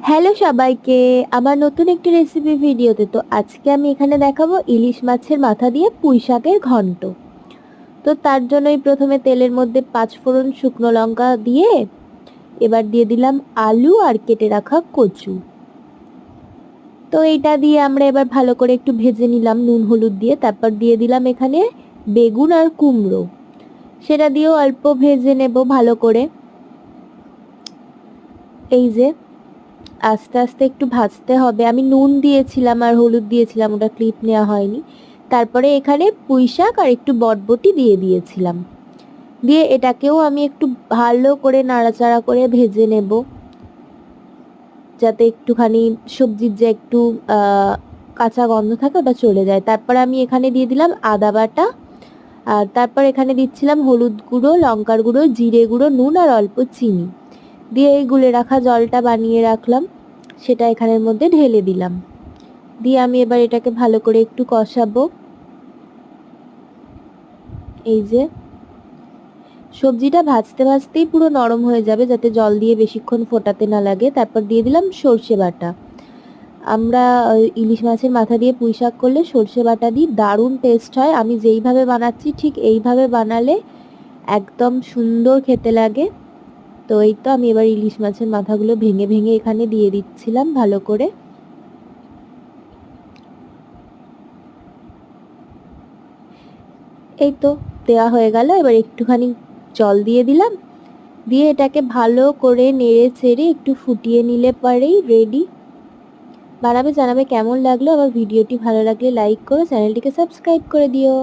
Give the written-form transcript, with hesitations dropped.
Hello সবাইকে, আমার নতুন একটি রেসিপি ভিডিওতে। তো আজকে আমি এখানে দেখাবো ইলিশ মাছের মাথা দিয়ে পুঁই শাকের ঘন্ট। তো তার জন্যই প্রথমে তেলের মধ্যে 5 ফোড়ন শুকনো লঙ্কা দিয়ে এবার দিয়ে দিলাম আলু আর কেটে রাখা কচু। তো এইটা দিয়ে আমরা এবার ভালো করে একটু ভেজে নিলাম নুন হলুদ দিয়ে। তারপর দিয়ে দিলাম এখানে বেগুন আর কুমড়ো, সেটা দিয়েও অল্প ভেজে নেব ভালো করে। এই যে আস্তে আস্তে একটু ভাজতে হবে। আমি নুন দিয়েছিলাম আর হলুদ দিয়েছিলাম, ওটা ক্লিপ নেওয়া হয়নি। তারপরে এখানে পুঁই শাক আর একটু বটবটি দিয়ে দিয়েছিলাম, দিয়ে এটাকেও আমি একটু ভালো করে নাড়াচাড়া করে ভেজে নেব, যাতে একটুখানি সবজির যে একটু কাঁচা গন্ধ থাকে ওটা চলে যায়। তারপরে আমি এখানে দিয়ে দিলাম আদা বাটা, আর তারপর এখানে দিচ্ছিলাম হলুদ গুঁড়ো, লঙ্কার গুঁড়ো, জিরে গুঁড়ো, নুন আর অল্প চিনি দিয়ে এই গুলে রাখা জলটা বানিয়ে রাখলাম সেটা এখানের মধ্যে ঢেলে দিলাম। দিয়ে আমি এবার এটাকে ভালো করে একটু কষাবো। এই যে সবজিটা ভাজতে ভাজতেই পুরো নরম হয়ে যাবে, যাতে জল দিয়ে বেশিক্ষণ ফোটাতে না লাগে। তারপর দিয়ে দিলাম সর্ষে বাটা। আমরা ইলিশ মাছের মাথা দিয়ে পুঁই শাক করলে সর্ষে বাটা দিই, দারুণ টেস্ট হয়। আমি যেইভাবে বানাচ্ছি ঠিক এইভাবে বানালে একদম সুন্দর খেতে লাগে। তো এই তো আমি এবার ইলিশ মাছের মাথাগুলো ভেঙে ভেঙে এখানে দিয়ে দিচ্ছিলাম ভালো করে। এই তো দেওয়া হয়ে গেল। এবার একটুখানি জল দিয়ে দিলাম, দিয়ে এটাকে ভালো করে নেড়ে চেড়ে একটু ফুটিয়ে নিলে পরেই রেডি। বানাবে জানাবে কেমন লাগলো। আমার ভিডিওটি ভালো লাগলে লাইক করো, চ্যানেলটিকে সাবস্ক্রাইব করে দিও।